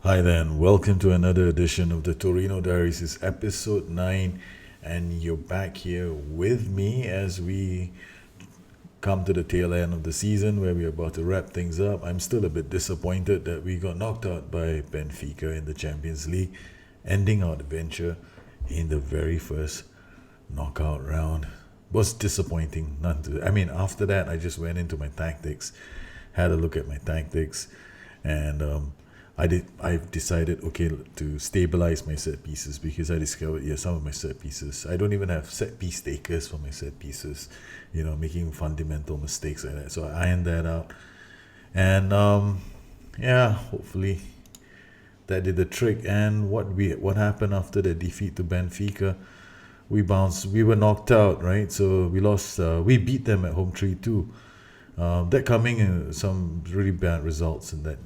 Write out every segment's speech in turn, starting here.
Hi there, and welcome to another edition of the Torino Diaries. It's episode 9, and you're back here with me as we come to the tail end of the season where we're about to wrap things up. I'm still a bit disappointed that we got knocked out by Benfica in the Champions League, ending our adventure in the very first knockout round. Was disappointing. After that, I just went into my tactics, had a look at my tactics, and I've decided to stabilize my set pieces because I discovered some of my set pieces. I don't even have set piece takers for my set pieces, making fundamental mistakes like that. So I ironed that out, and hopefully that did the trick. And what happened after the defeat to Benfica? We bounced. We were knocked out, right? So we lost. We beat them at home 3-2. That coming in some really bad results in that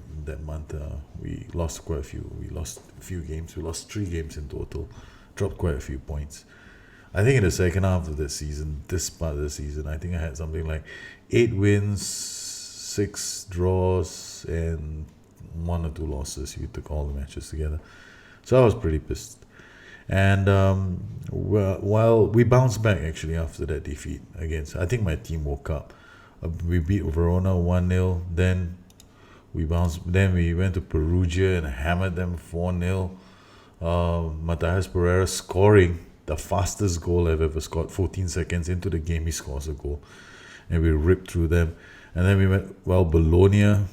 month. We lost quite a few. We lost a few games. We lost 3 games in total. Dropped quite a few points. I think in the second half of the season, this part of the season, I think I had something like 8 wins, 6 draws, and 1 or 2 losses. You took all the matches together, so I was pretty pissed. And while we bounced back actually after that defeat against, I think my team woke up. We beat Verona 1-0. Then we bounced. Then we went to Perugia and hammered them 4-0. Matthias Pereira scoring the fastest goal I've ever scored. 14 seconds into the game, he scores a goal, and we ripped through them. And then we went Bologna.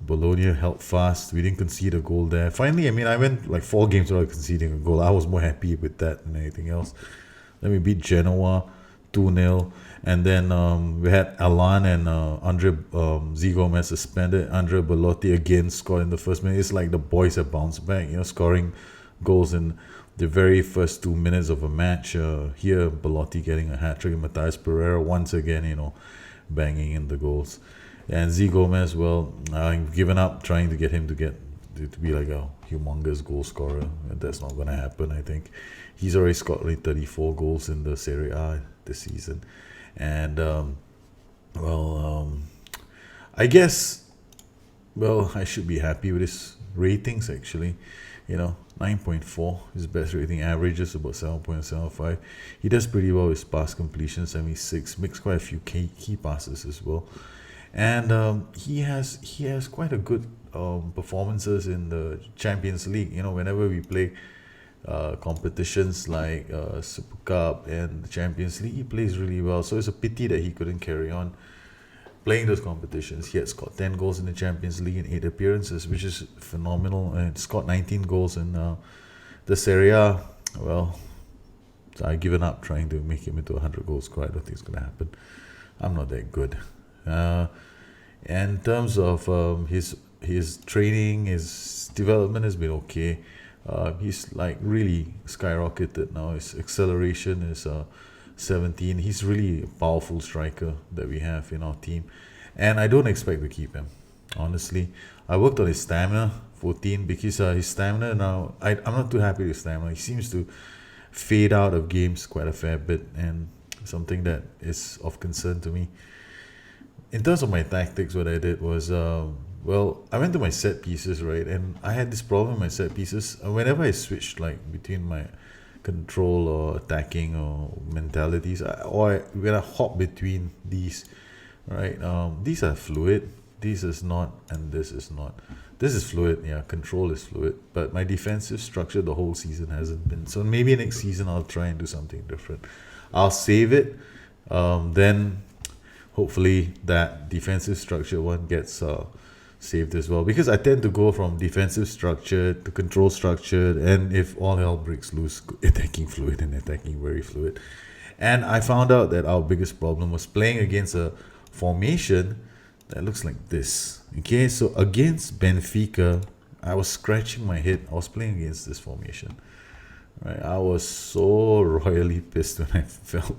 Bologna held fast. We didn't concede a goal there. Finally, I went like 4 games without conceding a goal. I was more happy with that than anything else. Then we beat Genoa 2-0. And then we had Alan and Andre Z Gomez suspended. Andre Belotti again scored in the first minute. It's like the boys have bounced back, scoring goals in the very first 2 minutes of a match. Here, Belotti getting a hat trick. Matthias Pereira once again, banging in the goals. And Z Gomez, well, I've given up trying to get him to be like a humongous goal scorer. That's not going to happen, I think. He's already scored like 34 goals in the Serie A this season. And, I guess, I should be happy with his ratings actually. 9.4, his best rating, averages about 7.75. He does pretty well with pass completion, 76, makes quite a few key passes as well. And he has quite a good performances in the Champions League. Whenever we play competitions like Super Cup and the Champions League, he plays really well. So it's a pity that he couldn't carry on playing those competitions. He had scored 10 goals in the Champions League in 8 appearances, which is phenomenal, and scored 19 goals in the Serie A. Well, I've given up trying to make him into a 100 goal scorer. I don't think it's going to happen. I'm not that good. And in terms of his training, his development has been okay. He's like really skyrocketed now. His acceleration is 17. He's really a powerful striker that we have in our team, and I don't expect to keep him. Honestly, I worked on his stamina, 14, because his stamina now, I'm not too happy with his stamina. He seems to fade out of games quite a fair bit, and something that is of concern to me. In terms of my tactics, what I did was, I went to my set pieces, right? And I had this problem with my set pieces. Whenever I switched, like, between my control or attacking or mentalities, when I hop between these, right? These are fluid. This is not, and this is not. This is fluid, yeah. Control is fluid, but my defensive structure the whole season hasn't been. So maybe next season I'll try and do something different. I'll save it. Then hopefully that defensive structure one gets saved as well, because I tend to go from defensive structure to control structure, and if all hell breaks loose, attacking fluid and attacking very fluid. And I found out that our biggest problem was playing against a formation that looks like this. Okay, so against Benfica, I was scratching my head. I was playing against this formation. Right, I was so royally pissed when I felt.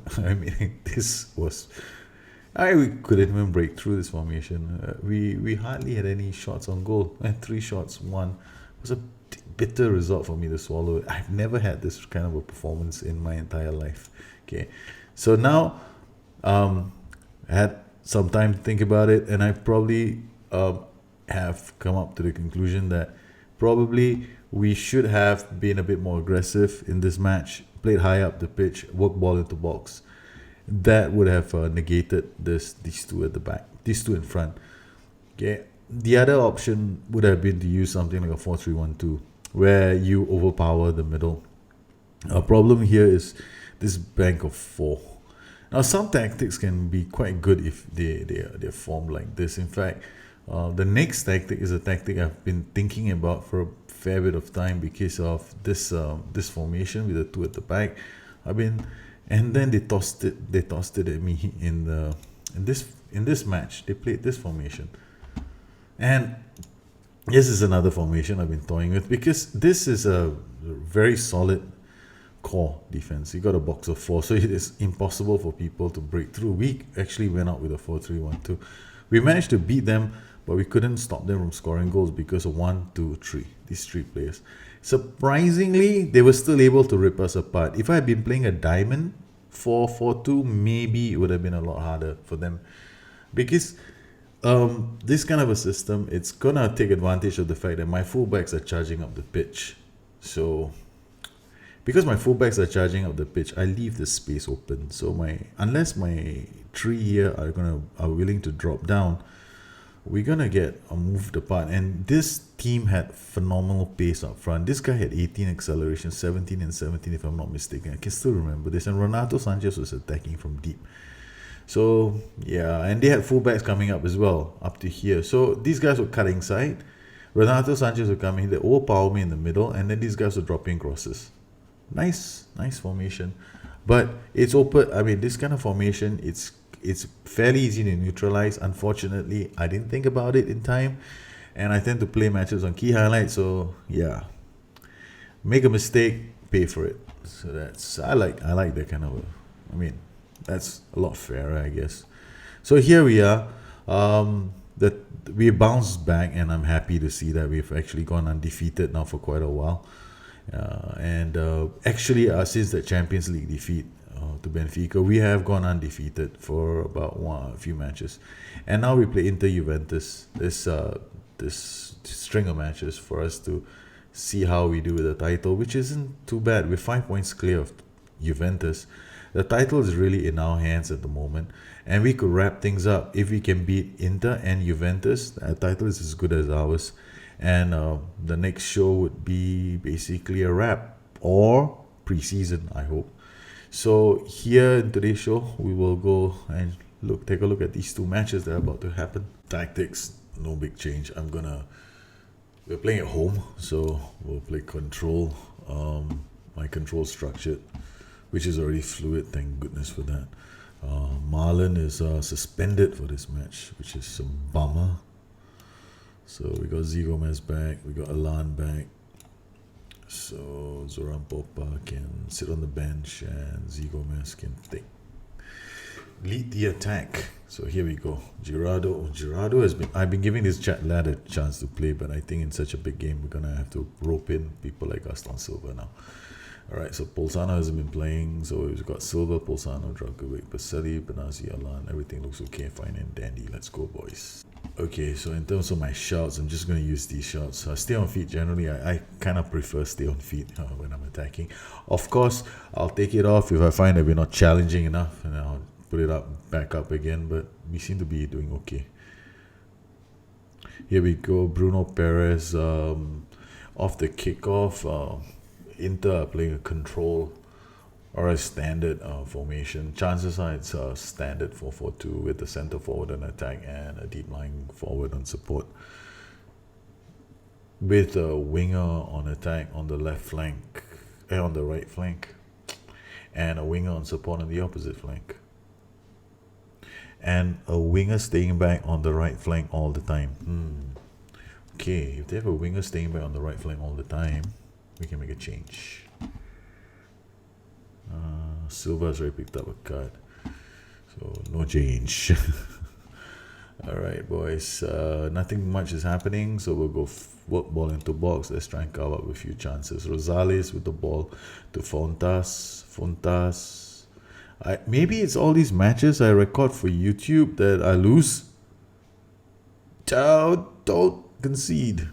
This was. We couldn't even break through this formation. We hardly had any shots on goal. I had 3 shots, one. It was a bitter result for me to swallow. I've never had this kind of a performance in my entire life. Okay, so now I had some time to think about it, and I probably have come up to the conclusion that Probably we should have been a bit more aggressive in this match, played high up the pitch, work ball into box. That would have negated these two at the back, these two in front. Okay. The other option would have been to use something like a 4-3-1-2, where you overpower the middle. Our problem here is this bank of four. Now, some tactics can be quite good if they're formed like this. In fact, the next tactic is a tactic I've been thinking about for a fair bit of time because of this formation with the two at the back. And then they tossed it at me in this match. They played this formation. And this is another formation I've been toying with because this is a very solid core defense. You got a box of four, so it is impossible for people to break through. We actually went out with a 4-3-1-2. We managed to beat them, but we couldn't stop them from scoring goals because of 1, 2, 3. These three players. Surprisingly, they were still able to rip us apart. If I had been playing a diamond 4-4-2, maybe it would have been a lot harder for them because this kind of a system, it's gonna take advantage of the fact that my fullbacks are charging up the pitch. So because my fullbacks are charging up the pitch, I leave the space open. So unless my three here are willing to drop down, we're gonna get moved apart. And this team had phenomenal pace up front. This guy had 18 acceleration, 17 and 17 if I'm not mistaken. I can still remember this. And Renato Sanchez was attacking from deep. So yeah, and they had fullbacks coming up as well, up to here. So these guys were cutting side. Renato Sanchez would come in, they overpower me in the middle, and then these guys were dropping crosses. Nice formation. But it's open. I mean, this kind of formation, it's fairly easy to neutralize. Unfortunately, I didn't think about it in time, and I tend to play matches on key highlights. So yeah, make a mistake, pay for it. So I like that kind of. That's a lot fairer, I guess. So here we are. We bounced back, and I'm happy to see that we've actually gone undefeated now for quite a while. Actually, since the Champions League defeat to Benfica, we have gone undefeated for about a few matches, and now we play Inter Juventus. This string of matches for us to see how we do with the title, which isn't too bad. We're 5 points clear of Juventus. The title is really in our hands at the moment, and we could wrap things up if we can beat Inter and Juventus. The title is as good as ours, and the next show would be basically a wrap or pre-season, I hope. So here in today's show, we will go and take a look at these two matches that are about to happen. Tactics, no big change. We're playing at home, so we'll play control. My control structured, which is already fluid, thank goodness for that. Marlon is suspended for this match, which is a bummer. So we got Z Gomez back, we got Alan back. So Zoran Popa can sit on the bench and Z Gomez can lead the attack. So here we go. Gerardo has been. I've been giving this lad a chance to play, but I think in such a big game we're gonna have to rope in people like Gaston Silva now. Alright, so Polsano hasn't been playing, so we've got Silva, Polsano, Dragovic, Baseli, Benazzi, Alan. Everything looks okay, fine and dandy. Let's go, boys. Okay, so in terms of my shots, I'm just going to use these shots. Stay on feet, generally, I kind of prefer stay on feet when I'm attacking. Of course, I'll take it off if I find that we're not challenging enough, and I'll put it back up again, but we seem to be doing okay. Here we go, Bruno Perez, off the kickoff. Inter are playing a control or a standard formation. Chances are it's a standard 4-4-2 with the centre forward on attack and a deep lying forward on support, with a winger on attack on the left flank and on the right flank, and a winger on support on the opposite flank, and a winger staying back on the right flank all the time. Okay, if they have a winger staying back on the right flank all the time, we can make a change. Silva's already picked up a card, so no change. Alright, boys, nothing much is happening, so we'll go work ball into box. Let's try and cover up a few chances. Rosales with the ball to Fontas. Maybe it's all these matches I record for YouTube that I lose. Don't concede.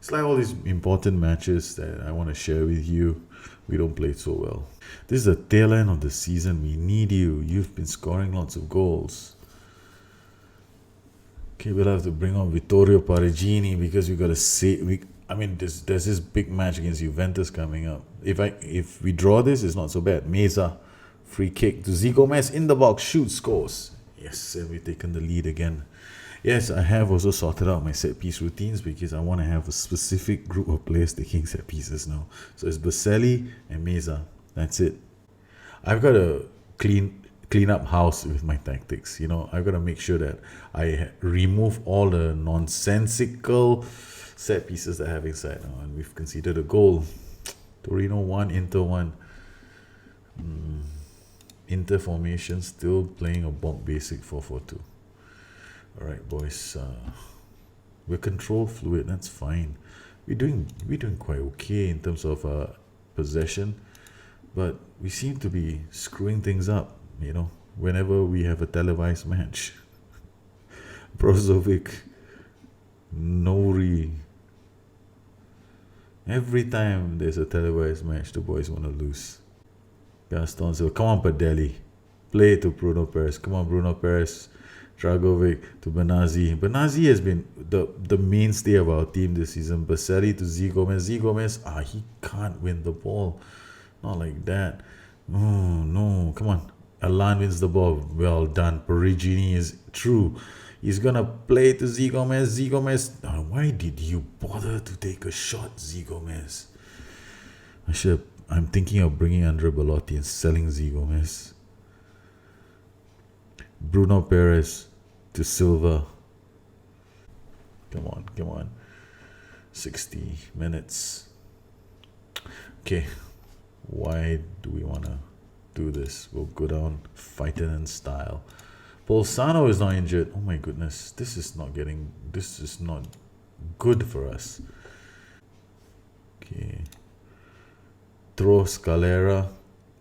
It's like all these important matches that I want to share with you. We don't play so well. This is the tail end of the season. We need you. You've been scoring lots of goals. Okay, we'll have to bring on Vittorio Parigini because we got to say there's this big match against Juventus coming up. If we draw this, it's not so bad. Meza, free kick to Z Gomez in the box, shoots, scores. Yes, and we've taken the lead again. Yes, I have also sorted out my set piece routines because I want to have a specific group of players taking set pieces now. So it's Baselli and Meza. That's it. I've got to clean up house with my tactics. I've got to make sure that I remove all the nonsensical set pieces that I have inside now. And we've conceded a goal. Torino 1, Inter 1. Inter formation still playing a bulk basic 4-4-2. Alright boys, we're control fluid, that's fine. We're doing quite okay in terms of possession, but we seem to be screwing things up, whenever we have a televised match. Brozovic, Nori. Every time there's a televised match, the boys want to lose. Gaston Silva, come on Padelli. Play to Bruno Perez. Come on Bruno Perez. Dragovic to Benazzi. Benazzi has been the mainstay of our team this season. Baselli to Z Gomez. Z Gomez, he can't win the ball. Not like that. Oh, no. Come on. Alan wins the ball. Well done. Parigini is true. He's going to play to Z Gomez. Z Gomez. Why did you bother to take a shot, Z Gomez? I'm thinking of bringing Andre Belotti and selling Z Gomez. Bruno Perez to Silva. Come on. 60 minutes. Okay. Why do we want to do this? We'll go down fighting in style. Bolzano is not injured. Oh my goodness. This is not good for us. Okay. Throw Scalera.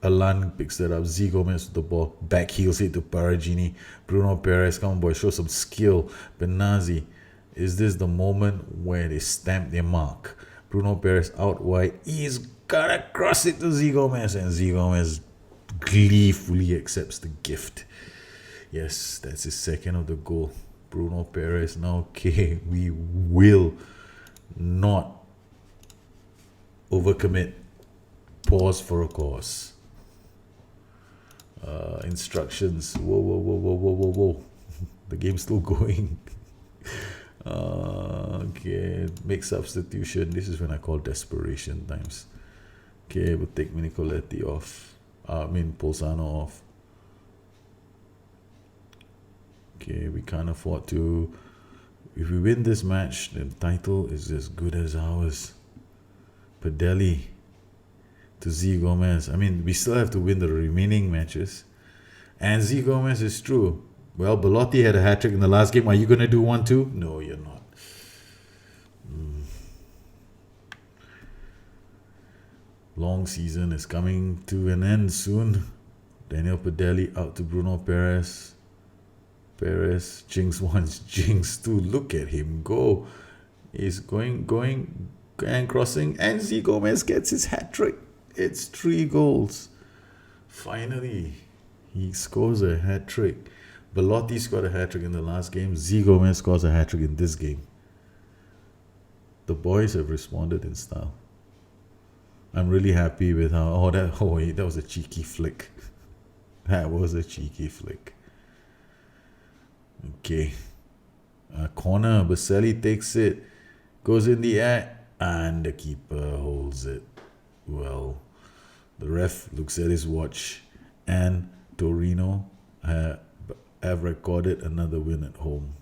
Alan picks that up. Z Gomez with the ball. Back heels it to Paragini. Bruno Perez. Come on, boy. Show some skill. Benazzi. Is this the moment where they stamp their mark? Bruno Perez out wide. He's gotta cross it to Z Gomez. And Z Gomez gleefully accepts the gift. Yes, that's his second of the goal. Bruno Perez. Now, okay, we will not overcommit. Pause for a cause. Instructions. Whoa. The game's still going. Okay, make substitution. This is when I call desperation times. Okay, we'll take Nicoletti off. Bolzano off. Okay, we can't afford to. If we win this match, the title is as good as ours. Padelli to Z Gomez. We still have to win the remaining matches. And Z Gomez is true. Well, Belotti had a hat-trick in the last game. Are you going to do one too? No, you're not. Long season is coming to an end soon. Daniel Padelli out to Bruno Perez. Perez, jinx once, jinx two. Look at him go. He's going and crossing. And Z Gomez gets his hat-trick. It's 3 goals. Finally, he scores a hat-trick. Belotti scored a hat-trick in the last game. Z Gomez scores a hat-trick in this game. The boys have responded in style. I'm really happy with how... that was a cheeky flick. That was a cheeky flick. Okay. Corner. Baselli takes it. Goes in the air. And the keeper holds it. Well, the ref looks at his watch. And Torino have recorded another win at home.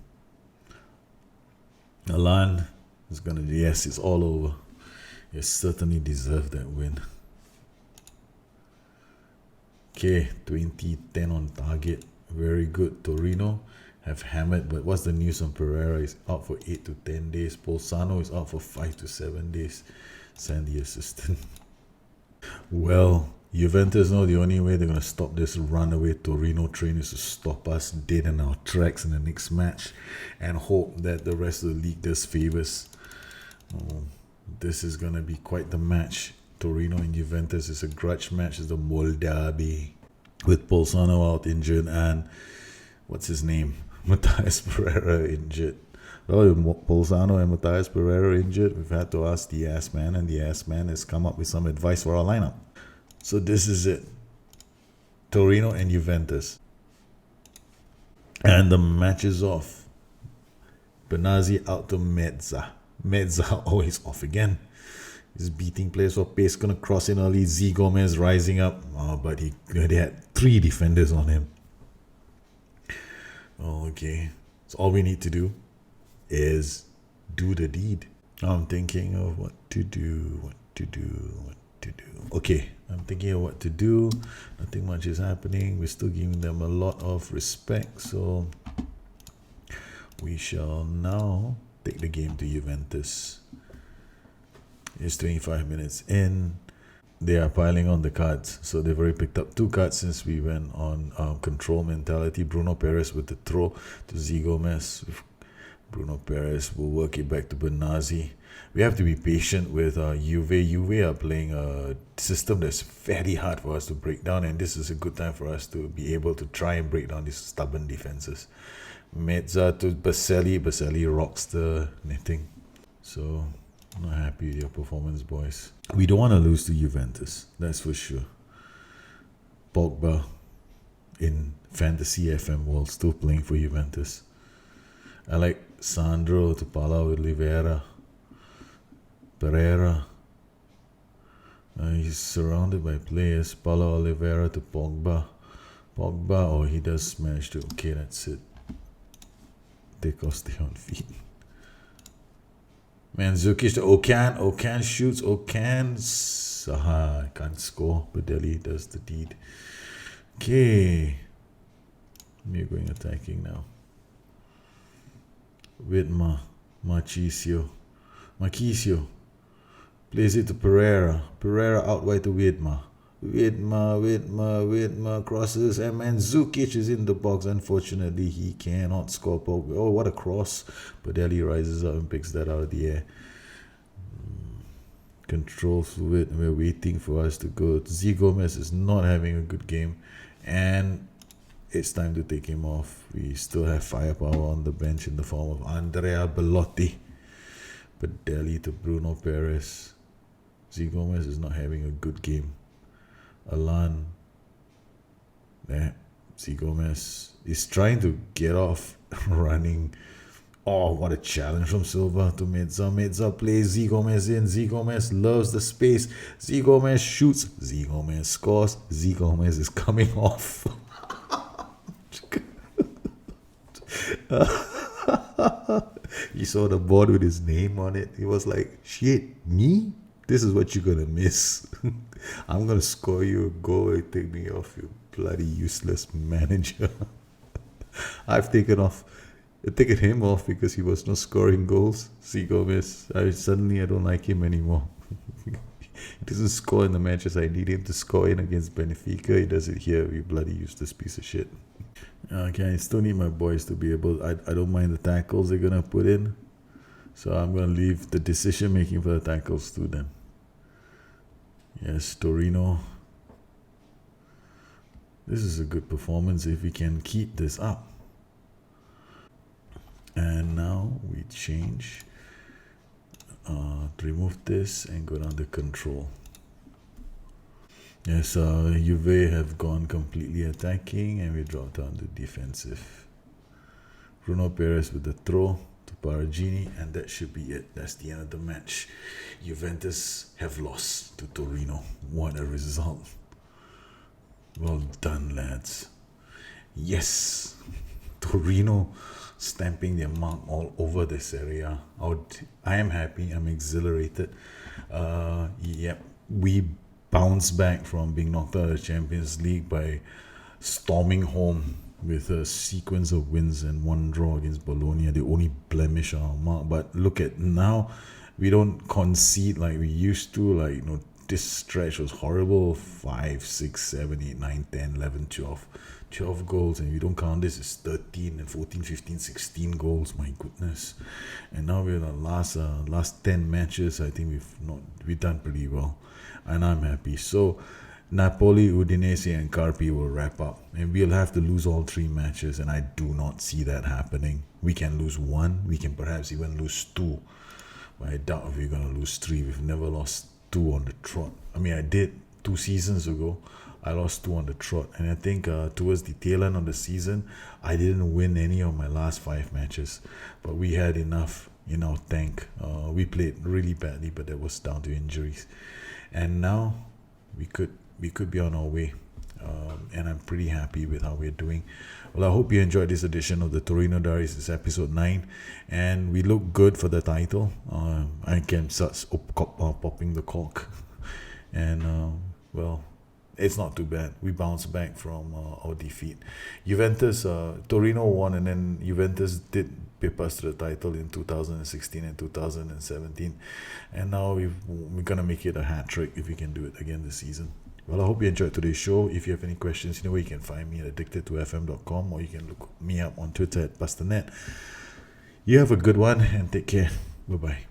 Alan is going to... Yes, it's all over. You certainly deserve that win. Okay, 2010 on target. Very good. Torino have hammered, but what's the news on Pereira? He's out for 8 to 10 days. Bolzano is out for 5 to 7 days. Sandy assistant. Well, Juventus know the only way they're going to stop this runaway Torino train is to stop us dead in our tracks in the next match and hope that the rest of the league does favors. Oh, this is going to be quite the match. Torino and Juventus is a grudge match. It's the Moldavi with Bolzano out injured and what's his name? Matthias Pereira injured. Well, Bolzano and Matthias Pereira injured. We've had to ask the ass man, and the ass man has come up with some advice for our lineup. So this is it. Torino and Juventus. And the match is off. Benazzi out to Mezza. Mezza always off again. He's beating players for pace. Gonna cross in early. Z Gomez rising up. Oh, but they had 3 defenders on him. Oh, okay. So all we need to do is do the deed. I'm thinking of what to do. Okay, I'm thinking of what to do. Nothing much is happening. We're still giving them a lot of respect. So we shall now take the game to Juventus. It's 25 minutes in. They are piling on the cards. So they've already picked up 2 cards since we went on control mentality. Bruno Perez with the throw to Z Gomez. Bruno Perez will work it back to Benazzi. We have to be patient with Juve. Juve are playing a system that's very hard for us to break down, and this is a good time for us to be able to try and break down these stubborn defenses. Mezza to Baselli. Baselli rocks the netting. So, not happy with your performance, boys. We don't want to lose to Juventus, that's for sure. Pogba in Fantasy FM world, still playing for Juventus. I like Sandro to Paulo Oliveira. Pereira. He's surrounded by players. Paulo Oliveira to Pogba. Pogba, he does smash to. Okay, that's it. Take off, stay on feet. Mandzukic to Okan. Okan shoots. Okan. Saha can't score. But Delhi does the deed. Okay. We're going attacking now. Widmer. Marchisio. Plays it to Pereira. Pereira out wide to Widmer. Widmer crosses, and Mandzukic is in the box. Unfortunately, he cannot score. Oh, what a cross. Padelli rises up and picks that out of the air. Controls it. We're waiting for us to go. Z Gomez is not having a good game, and it's time to take him off. We still have firepower on the bench in the form of Andrea Bellotti. Padelli to Bruno Perez. Z Gomez is not having a good game. Alan. Z Gomez is trying to get off running. Oh, what a challenge from Silva to Mezza. Mezza plays Z Gomez in. Z Gomez loves the space. Z Gomez shoots. Z Gomez scores. Z Gomez is coming off. He saw the board with his name on it. He was like, shit, me? This is what you're going to miss. I'm going to score you a goal and take me off, you bloody useless manager. I've taken him off because he was not scoring goals. Z Gomez, I don't like him anymore. He doesn't score in the matches I need him to score in against Benfica. He does it here, you bloody useless piece of shit. Okay, I still need my boys to be able. I don't mind the tackles they're gonna put in, so I'm gonna leave the decision making for the tackles to them. Yes, Torino. This is a good performance if we can keep this up. And now we change to remove this and go down to control. Yes, Juve have gone completely attacking and we drop down to defensive. Bruno Perez with the throw to Paragini, and that should be it. That's the end of the match. Juventus have lost to Torino. What a result. Well done, lads. Yes, Torino stamping their mark all over this area. I am happy. I'm exhilarated. We bounced back from being knocked out of the Champions League by storming home with a sequence of wins and 1 draw against Bologna, the only blemish on our mark. But look at now, we don't concede like we used to, this stretch was horrible. 5, 6, 7, 8, 9, 10, 11, 12. 12 goals, and if you don't count this, it's 13 and 14, 15, 16 goals. My goodness. And now we're in the last 10 matches. I think we've done pretty well, and I'm happy. So Napoli, Udinese and Carpi will wrap up, and we'll have to lose all 3 matches, and I do not see that happening. We can lose 1, we can perhaps even lose 2, but I doubt if we're going to lose 3. We've never lost 2 on the trot. I mean, I did 2 seasons ago. I lost 2 on the trot, and I think towards the tail end of the season, I didn't win any of my last 5 matches, but we had enough in our tank. We played really badly, but that was down to injuries, and now we could be on our way, and I'm pretty happy with how we're doing. Well, I hope you enjoyed this edition of the Torino Diaries. It's episode 9, and we look good for the title. I can start popping the cork, and well, it's not too bad. We bounced back from our defeat. Juventus, Torino won, and then Juventus did pip us to the title in 2016 and 2017. And now we're going to make it a hat trick if we can do it again this season. Well, I hope you enjoyed today's show. If you have any questions, you know where you can find me at addicted2fm.com, or you can look me up on Twitter at Pastanet. You have a good one and take care. Bye-bye.